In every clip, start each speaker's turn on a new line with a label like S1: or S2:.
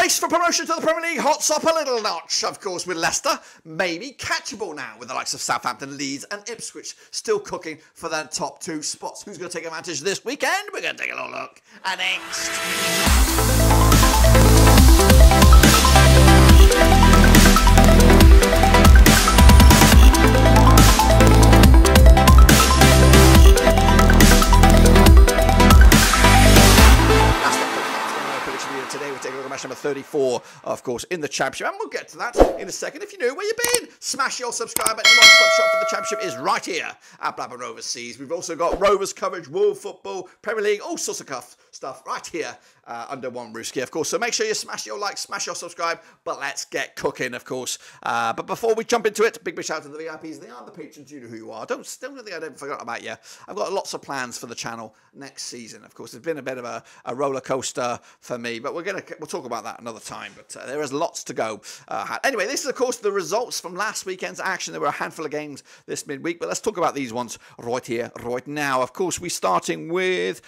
S1: Race for promotion to the Premier League hots up a little notch, of course, with Leicester maybe catchable now, with the likes of Southampton, Leeds and Ipswich still cooking for their top two spots. Who's going to take advantage this weekend? We're going to take a little look at next. Today we're taking a look at match number 34, of course, in the Championship, and we'll get to that in a second. If you know where you've been, smash your subscribe button. Your one-stop shop for the Championship is right here at Blackburn Rovers Seas. We've also got Rovers coverage, world football, Premier League, all sorts of stuff right here under one Ruski, of course. So make sure you smash your like, smash your subscribe, but let's get cooking, of course. But before we jump into it, big shout out to the VIPs. They are the patrons. You know who you are. Don't think I don't forget about you. I've got lots of plans for the channel next season. Of course, it's been a bit of a roller coaster for me, but we'll talk about that another time. But there is lots to go. Anyway, this is of course the results from last weekend's action. There were a handful of games this midweek, but let's talk about these ones right here, right now. Of course, we're starting with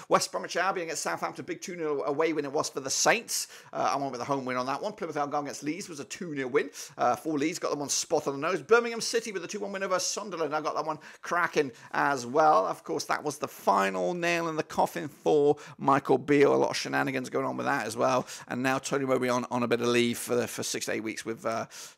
S1: West Bromwich Albion against Southampton. Big 2-0 away win it was for the Saints. I went with a home win on that one. Plymouth Albion against Leeds was a 2-0 win for Leeds. Got them on spot on the nose. Birmingham City with a 2-1 win over Sunderland. I got that one cracking as well. Of course, that was the final nail in the coffin for Michael Beale. A lot of shenanigans going on with that as well. And now Tony Mowbray on a bit of leave for 6 to 8 weeks with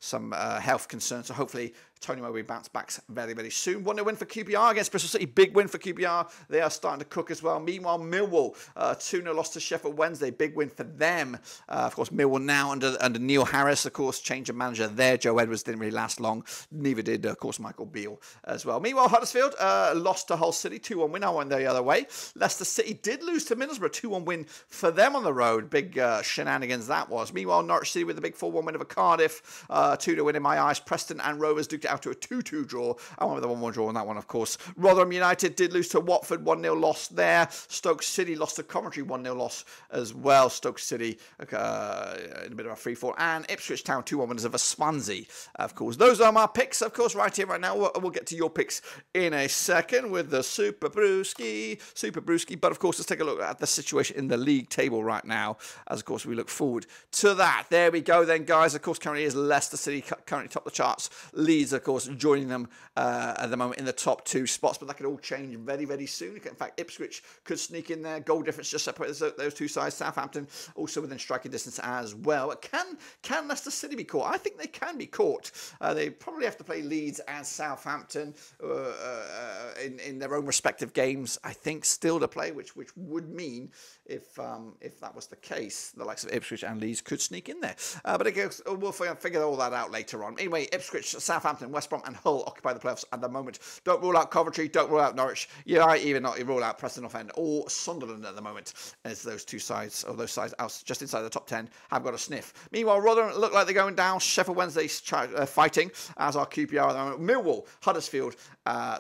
S1: some health concerns. So hopefully Tony Mowbray bounce back very, very soon. 1-0 win for QPR against Bristol City. Big win for QPR. They are starting to cook as well. Meanwhile, Millwall, 2-0 loss to Sheffield Wednesday. Big win for them. Of course, Millwall now under Neil Harris, of course, change of manager there. Joe Edwards didn't really last long. Neither did, of course, Michael Beale as well. Meanwhile, Huddersfield lost to Hull City. 2-1 win. I went the other way. Leicester City did lose to Middlesbrough. 2-1 win for them on the road. Big shenanigans that was. Meanwhile, Norwich City with a big 4-1 win over Cardiff. 2-0 win in my eyes. Preston and Rovers duked it out to a 2-2 draw. I went with a 1-1 draw on that one, of course. Rotherham United did lose to Watford. 1-0 loss there. Stoke City lost to Coventry. 1-0 loss as well. Stoke City in a bit of a free-fall. And Ipswich Town 2-1 winners over Swansea, of course. Those are my picks, of course, right here, right now. We'll get to your picks in a second with the SuperBrusi. But, of course, let's take a look at the situation in the league table right now, as, of course, we look forward to that. There we go then, guys. Of course, currently is Leicester City, currently top the charts. Leeds, of course, joining them at the moment in the top two spots, but that could all change very, very soon. In fact, Ipswich could sneak in there. Goal difference just separates those two sides. Southampton also within striking distance as well. But can Leicester City be caught? I think they can be caught. They probably have to play Leeds and Southampton in their own respective games, I think, still to play, which would mean if that was the case, the likes of Ipswich and Leeds could sneak in there. But again, we'll figure all that out later on. Anyway, Ipswich, Southampton, West Brom and Hull occupy the playoffs at the moment. Don't rule out Coventry, don't rule out Norwich. You might even not rule out Preston North End or Sunderland at the moment, as those sides out just inside the top 10 have got a sniff. Meanwhile, Rotherham look like they're going down. Sheffield Wednesday fighting, as are QPR at the moment. Millwall, Huddersfield,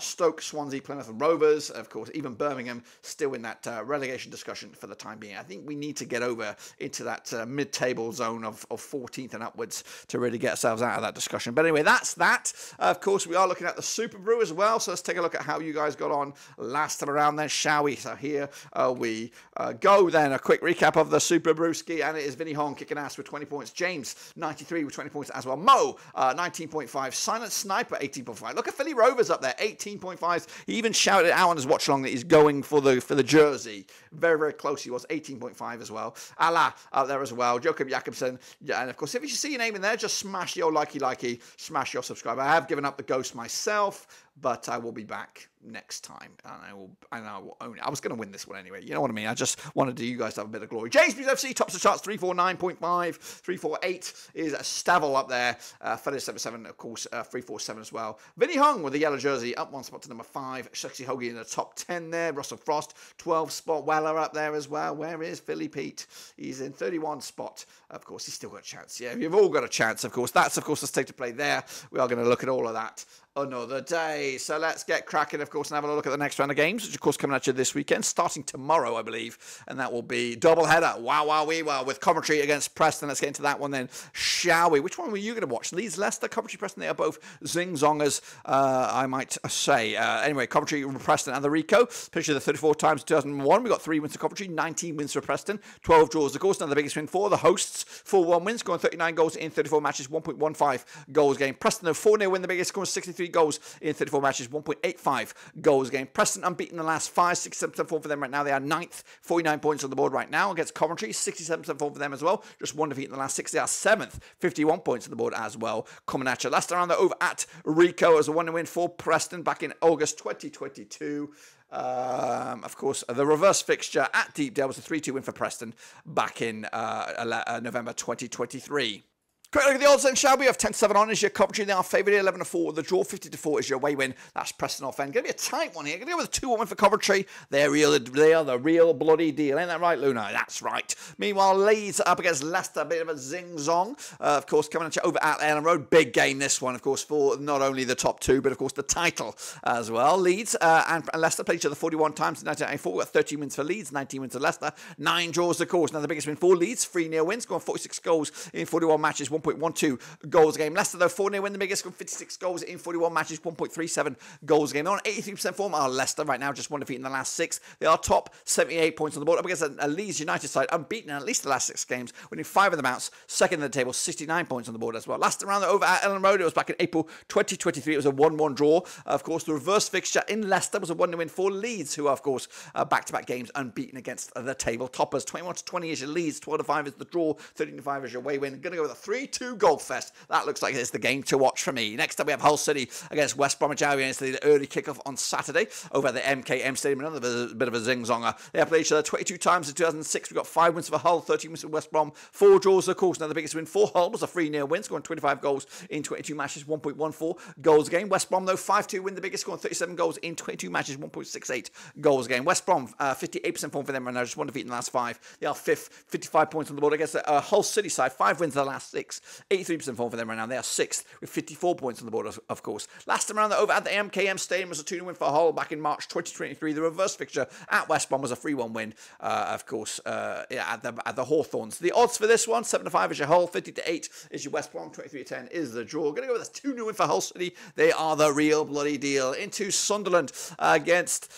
S1: Stoke, Swansea, Plymouth and Rovers. Of course, even Birmingham still in that relegation discussion for the time being. I think we need to get over into that mid-table zone of 14th and upwards to really get ourselves out of that discussion. But anyway, that's that. Of course, we are looking at the SuperBrusi as well. So let's take a look at how you guys got on last time around then, shall we? So here we go then. A quick recap of the SuperBrusi, and it is Vinny Hong kicking ass with 20 points. James, 93 with 20 points as well. Mo, 19.5. Silent Sniper, 18.5. Look at Philly Rovers up there, 18.5. He even shouted out on his watch along that he's going for the jersey. Very, very close he was, 18.5 as well. Allah up there as well. Jacob Jakobsen. Yeah, and of course, if you see your name in there, just smash your likey, smash your subscribe. I have given up the ghost myself, but I will be back next time, and I will own it. I was going to win this one anyway. You know what I mean? I just wanted you guys to have a bit of glory. James FC tops the charts, 349.5. 348 is Stavel up there. Fedder 77, of course, 347 as well. Vinny Hung with the yellow jersey up one spot to number 5. Sexy Hoagie in the top 10 there. Russell Frost, 12 spot. Weller up there as well. Where is Philly Pete? He's in 31 spot. Of course, he's still got a chance. Yeah, you've all got a chance, of course. That's, of course, the state to play there. We are going to look at all of that another day. So let's get cracking, of course, and have a look at the next round of games, which, of course, coming at you this weekend, starting tomorrow, I believe. And that will be doubleheader. Wow, with Coventry against Preston. Let's get into that one then, shall we? Which one were you going to watch? Leeds, Leicester, Coventry, Preston. They are both zing-zongers, I might say. Anyway, Coventry, Preston, and the Rico. Picture the 34 times 2001. We got 3 wins for Coventry, 19 wins for Preston, 12 draws, of course. Now the biggest win for the hosts, 4-1 wins, scoring 39 goals in 34 matches, 1.15 goals game. Preston, though, 4-0 win, the biggest, scoring 63 goals in 34 matches, 1.85 goals game. Preston unbeaten in the last 5, 67% form for them right now. They are 9th, 49 points on the board right now against Coventry, 67% form for them as well. Just 1 defeat in the last 6. They are 7th, 51 points on the board as well. Coming at you. Last round, they're over at Rico as a 1-win for Preston back in August 2022. Of course, the reverse fixture at Deepdale was a 3-2 win for Preston back in November 2023. Quick look at the odds then, shall we? Have 10-7 on is your Coventry. They are favoured 11-4. The draw 50-4 is your away win. That's Preston off end. Going to be a tight one here. Going to go with a 2-1 win for Coventry. They are the real bloody deal. Ain't that right, Luna? That's right. Meanwhile, Leeds up against Leicester. A bit of a zing-zong. Of course, coming at you over at Ellen Road. Big game this one, of course, for not only the top 2, but of course the title as well. Leeds and Leicester played each other 41 times in 1994. We've got 13 wins for Leeds, 19 wins for Leicester. 9 draws, of course. Now the biggest win for Leeds. 3-0 wins. Scoring 46 goals in 41 matches. 1.12 goals a game. Leicester, though, 4-0 win, the biggest, scored 56 goals in 41 matches, 1.37 goals a game. They're on 83% form are Leicester right now, just 1 defeat in the last 6. They are top, 78 points on the board, up against a Leeds United side, unbeaten in at least the last 6 games, winning 5 of them out, second in the table, 69 points on the board as well. Last round, over at Ellen Road, it was back in April 2023. It was a 1-1 draw. Of course, the reverse fixture in Leicester was a 1-0 win for Leeds, who are, of course, back-to-back games unbeaten against the table toppers. 21-20 is your Leeds, 12-5 is the draw, 13-5 is your away win. Going to go with a 3-2 goal fest. That looks like it's the game to watch for me. Next up, we have Hull City against West Bromwich Albion. It's the early kickoff on Saturday over at the MKM Stadium. Another bit of a zing-zonger. They have played each other 22 times in 2006. We've got 5 wins for Hull, 13 wins for West Brom, 4 draws, of course. Now, the biggest win for Hull was a 3-0 win, scoring 25 goals in 22 matches, 1.14 goals a game. West Brom, though, 5-2 win, the biggest, scoring 37 goals in 22 matches, 1.68 goals a game. West Brom, 58% form for them right now, just 1 defeat in the last 5. They are 5th, 55 points on the board against the Hull City side, 5 wins in the last 6, 83% form for them right now. They are 6th with 54 points on the board, of course. Last time around, over at the MKM Stadium was a 2-0 win for Hull back in March 2023. The reverse fixture at West Brom was a 3-1 win, of course, at the Hawthorns. The odds for this one, 7-5 is your Hull, 50-8 is your West Brom, 23-10 is the draw. Going to go with a 2-0 win for Hull City. They are the real bloody deal. Into Sunderland against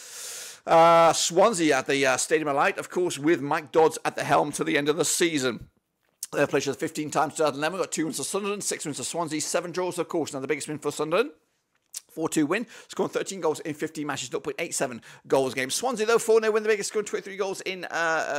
S1: Swansea at the Stadium of Light, of course, with Mike Dodds at the helm to the end of the season. They've played 15 times 2011. We've got 2 wins for Sunderland, 6 wins for Swansea, 7 draws, of course. Now, the biggest win for Sunderland, 4-2 win, scoring 13 goals in 15 matches, 0.87 goals a game. Swansea, though, 4-0 win, the biggest, scoring 23 goals in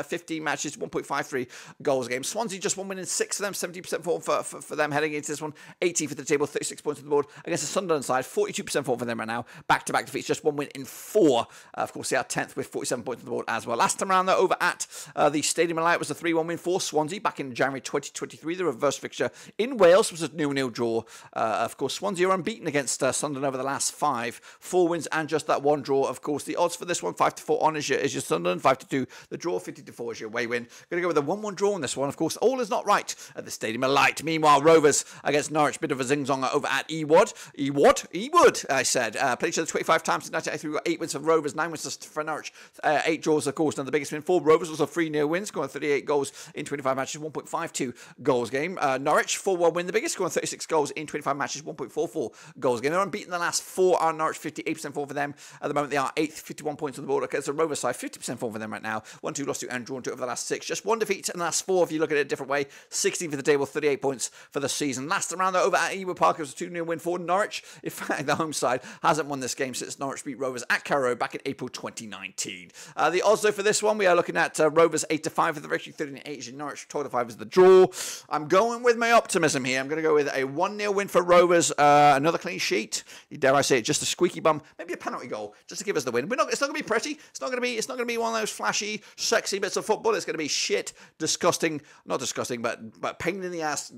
S1: 15 matches, 1.53 goals a game. Swansea just 1 win in 6 of them, 70% form for them heading into this one, 18 for the table, 36 points on the board. Against the Sunderland side, 42% form for them right now, back-to-back defeats, just 1 win in 4. Of course, they are 10th with 47 points on the board as well. Last time around, though, over at the Stadium of Light was a 3-1 win for Swansea back in January 2023. The reverse fixture in Wales was a 0-0 draw. Of course, Swansea are unbeaten against Sunderland over the last 5. 4 wins and just that 1 draw. Of course, the odds for this one, 5-4 on is your Sunderland, 5-2 the draw, 50-4 is your away win. Going to go with a 1-1 draw on this one. Of course, all is not right at the Stadium of Light. Meanwhile, Rovers against Norwich, bit of a zing-zonger over at Ewood, I said. Played each other 25 times in 1983. We've got 8 wins for Rovers, 9 wins for Norwich, 8 draws, of course. Now, the biggest win for Rovers was a 3-0 win, scoring 38 goals in 25 matches, 1.52 goals game. Norwich, 4-1 win, the biggest, scoring 36 goals in 25 matches, 1.44 goals game. They're unbeaten the last 4 are Norwich, 58% form for them. At the moment, they are 8th, 51 points on the board. Against the Rovers side, 50% form for them right now. 1-2 lost to and drawn to over the last 6. Just 1 defeat in the last 4 if you look at it a different way. 16 for the table, 38 points for the season. Last round, though, over at Ewood Park, it was a 2-0 win for Norwich. In fact, the home side hasn't won this game since Norwich beat Rovers at Carrow Road back in April 2019. The odds, though, for this one, we are looking at Rovers 8-5 for the victory, 13-8 in Norwich, 12-5 is the draw. I'm going with my optimism here. I'm going to go with a 1-0 win for Rovers, another clean sheet. Dare I say it, just a squeaky bum, maybe a penalty goal, just to give us the win. It's not going to be pretty. It's not going to be one of those flashy, sexy bits of football. It's going to be shit, disgusting, not disgusting, but pain in the ass,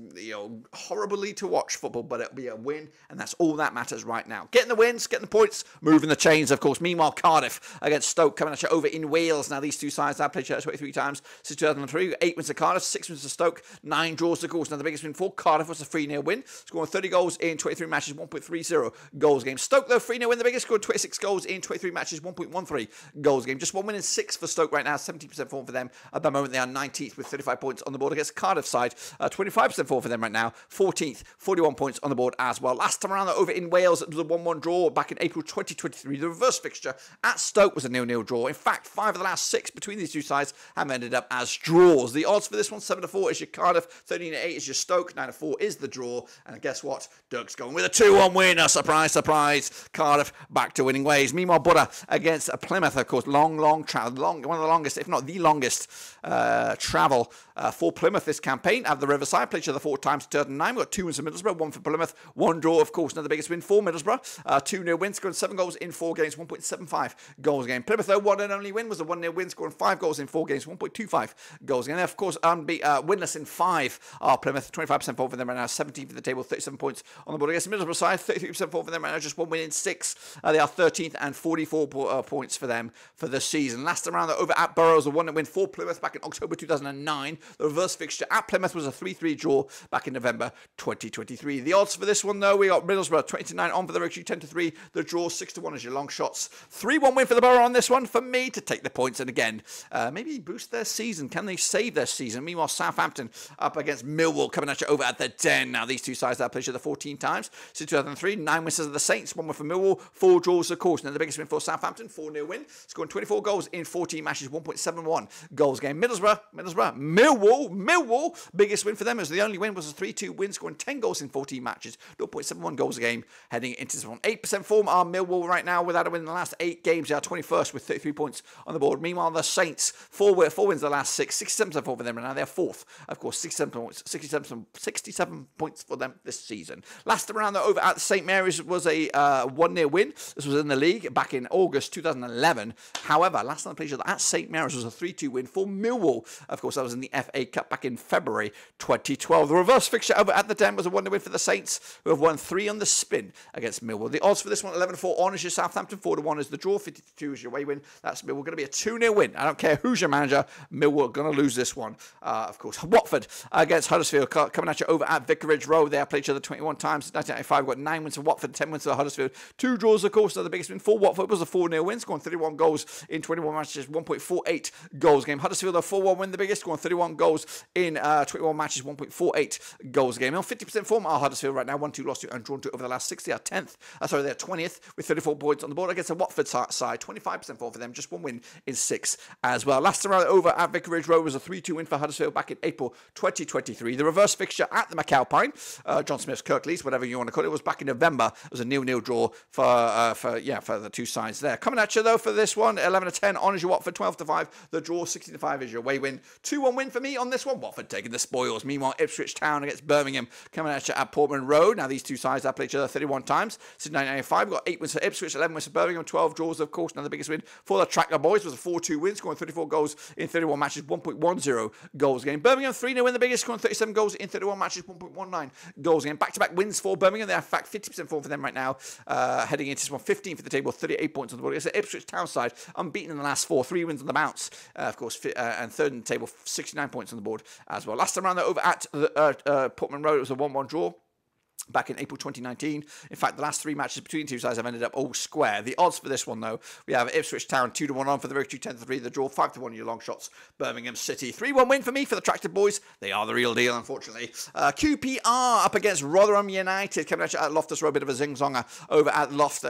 S1: horribly to watch football. But it'll be a win, and that's all that matters right now. Getting the wins, getting the points, moving the chains, of course. Meanwhile, Cardiff against Stoke coming at you over in Wales. Now, these two sides have played each other 23 times since 2003. 8 wins to Cardiff, 6 wins to Stoke, 9 draws, of course. Now, the biggest win for Cardiff was a 3-0 win, scoring 30 goals in 23 matches, 1.30 goals goals game. Stoke, though, 3-0 win the biggest, scored 26 goals in 23 matches, 1.13 goals game. Just 1 win in 6 for Stoke right now, 70% form for them. At the moment, they are 19th with 35 points on the board against Cardiff side. 25% form for them right now, 14th, 41 points on the board as well. Last time around, over in Wales, it was a 1-1 draw back in April 2023. The reverse fixture at Stoke was a 0-0 draw. In fact, 5 of the last 6 between these two sides have ended up as draws. The odds for this one, 7-4 is your Cardiff, 13-8 is your Stoke, 9-4 is the draw. And guess what? Dirk's going with a 2-1 win. A surprise, surprise. Cardiff back to winning ways. Meanwhile, Butter against Plymouth, of course, long travel, one of the longest, if not the longest travel for Plymouth this campaign. At the Riverside, played each other 4 times, 2009. We've got 2 wins for Middlesbrough, 1 for Plymouth, 1 draw, of course. Another biggest win for Middlesbrough. 2-0 win, scoring 7 goals in 4 games, 1.75 goals a game. Plymouth, though, one and only win was a 1-0 win, scoring 5 goals in 4 games, 1.25 goals a game. And of course, winless in 5 are Plymouth, 25% forward for them right now, 17th for the table, 37 points on the board against the Middlesbrough side, 33% forward for them right now, just 1 win in 6. They are 13th and 44 points for them for the season. Last time around, they're over at Burrows, a 1-0 win for Plymouth back in October 2009. The reverse fixture at Plymouth was a 3-3 draw back in November 2023. The odds for this one, though, we got Middlesbrough 20-9 on for the victory, 10-3. The draw, 6-1 is your long shots. 3-1 win for the Borough on this one for me to take the points. And again, maybe boost their season. Can they save their season? Meanwhile, Southampton up against Millwall coming at you over at the Den. Now, these two sides have played each other 14 times since 2003. 9 wins of the Saints, 1 win for Millwall, 4 draws, of course. Now, the biggest win for Southampton, 4-0 win, scoring 24 goals in 14 matches, 1.71 goals game. Millwall, biggest win for them. It was the only win, was a 3-2 win, scoring 10 goals in 14 matches, 0.71 goals a game, heading into this one. 8% form are Millwall right now without a win in the last 8 games. They are 21st with 33 points on the board. Meanwhile, the Saints, 4 wins the last 6, 67% form for them right now. They're 4th, of course, 67 points for them this season. Last time around, though, over at St Mary's was a 1-0 win. This was in the league back in August 2011. However, last time they played at St Mary's was a 3-2 win for Millwall. Of course, that was in the FA Cup back in February 2012. The reverse fixture over at the Den was a 1-0 win for the Saints, who have won 3 on the spin against Millwall. The odds for this one, 11-4 on is your Southampton, 4-1 is the draw, 52 is your away win. That's Millwall. Going to be a 2-0 win. I don't care who's your manager. Millwall going to lose this one. Of course, Watford against Huddersfield coming at you over at Vicarage Road. They have played each other 21 times since 1995. Got 9 wins for Watford, 10 wins for Huddersfield. 2 draws, of course. The biggest win for Watford was a 4-0 win, scoring 31 goals in 21 matches, 1.48 goals game. Huddersfield, a 4-1 win, the biggest, scoring 31 goals in 21 matches, 1.48 goals game. On 50% form are Huddersfield right now, 1-2 lost to and drawn to over the last 6. They are 10th. They're 20th with 34 points on the board against the Watford side. 25% form for them, just 1 win in 6 as well. Last time over at Vicarage Road was a 3-2 win for Huddersfield back in April 2023. The reverse fixture at the McAlpine, John Smith's Kirklees, whatever you want to call it, was back in November. It was a 0-0 draw for the two sides there. Coming at you, though, for this one, 11-10 on is your Watford, 12-5. The draw, 16-5 is your away win. 2-1 win for me on this one. Watford taking the spoils. Meanwhile, Ipswich Town against Birmingham coming at you at Portman Road. Now, these two sides have played each other 31 times since 1995. We've got 8 wins for Ipswich, 11 wins for Birmingham, 12 draws, of course. Now, the biggest win for the Tracker Boys was a 4-2 win, scoring 34 goals in 31 matches, 1.10 goals game. Birmingham 3-0 win, the biggest, scoring 37 goals in 31 matches, 1.19 goals game. Back-to-back wins for Birmingham. They are, in fact, 50% form for them right now, heading into this one. 15 for the table, 38 points on the board. It's the Ipswich Town side, unbeaten in the last 4, 3 wins on the bounce, of course, and third in the table, 69 points on the board as well. Last time around, over at Portman Road, it was a 1-1 draw back in April 2019. In fact, the last 3 matches between the two sides have ended up all square. The odds for this one, though, we have Ipswich Town 2-1 on for the victory, 10-3 the draw, 5-1 your long shots. Birmingham City 3-1 win for me for the Tractor Boys. They are the real deal, unfortunately. QPR up against Rotherham United coming at Loftus Road, bit of a zing-zonger over at Loft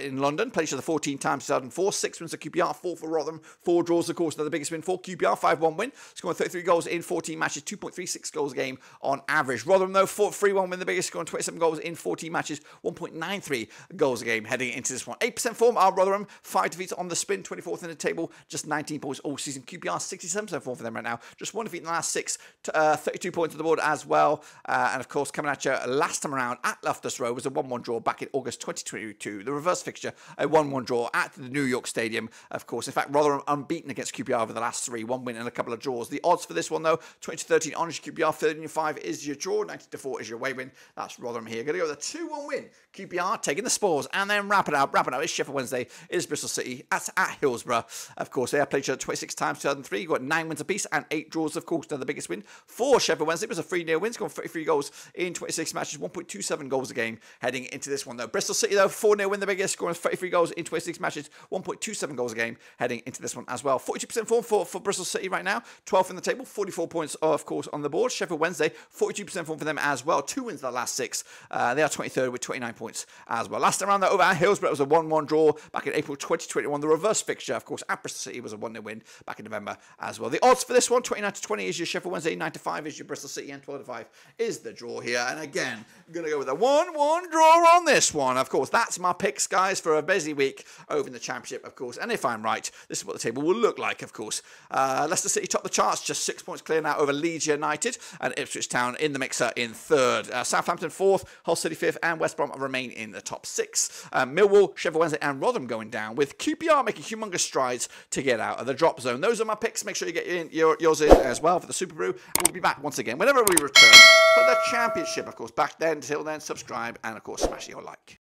S1: in London. Played each other 14 times 2004. 6 wins for QPR, 4 for Rotherham, 4 draws, of course. Now the biggest win for QPR, 5-1 win, scoring 33 goals in 14 matches, 2.36 goals a game on average. Rotherham, though, 3-1 win, the biggest, scoring 27 goals in 14 matches, 1.93 goals a game heading into this one. 8% form are Rotherham, 5 defeats on the spin, 24th in the table, just 19 points all season. QPR 67% form for them right now, just 1 defeat in the last 6, 32 points on the board as well. And of course, coming at you last time around at Loftus Road was a 1-1 draw back in August 2022. The reverse fixture, a 1-1 draw at the New York Stadium, of course. In fact, Rotherham unbeaten against QPR over the last 3, 1 win and a couple of draws. The odds for this one, though, 20-13 on is QPR, 13-5 is your draw, 90-4 is your away win. That's Rotherham here. Going to go with a 2-1 win. QPR taking the spoils, and then wrap it up. It's Sheffield Wednesday. It is Bristol City at Hillsborough. Of course, they have played each other 26 times, 2003. You've got 9 wins apiece and 8 draws, of course. Now, the biggest win for Sheffield Wednesday was a 3-0 win, scoring 33 goals in 26 matches, 1.27 goals a game heading into this one, though. Bristol City, though, 4-0 win, the biggest, scoring 33 goals in 26 matches, 1.27 goals a game heading into this one as well. 42% form for Bristol City right now, 12th in the table, 44 points, of course, on the board. Sheffield Wednesday, 42% form for them as well. 2 wins in the last 6. They are 23rd with 29 points as well. Last time around, though, over at Hillsborough, it was a 1-1 draw back in April 2021. The reverse fixture, of course, at Bristol City was a 1-0 win back in November as well. The odds for this one, 29-20 is your Sheffield Wednesday, 9-5 is your Bristol City, and 12-5 is the draw here. And again, I'm going to go with a 1-1 draw on this one. Of course, that's my picks, guys, for a busy week over in the Championship, of course. And if I'm right, this is what the table will look like, of course. Leicester City top the charts, just 6 points clear now over Leeds United, and Ipswich Town in the mixer in 3rd. Southampton 4th, Hull City 5th, and West Brom remain in the top 6. Millwall, Sheffield Wednesday, and Rotherham going down, with QPR making humongous strides to get out of the drop zone. Those are my picks. Make sure you get yours in as well for the Super Brew. We'll be back once again whenever we return for the Championship, of course. Back then, till then, subscribe and, of course, smash your like.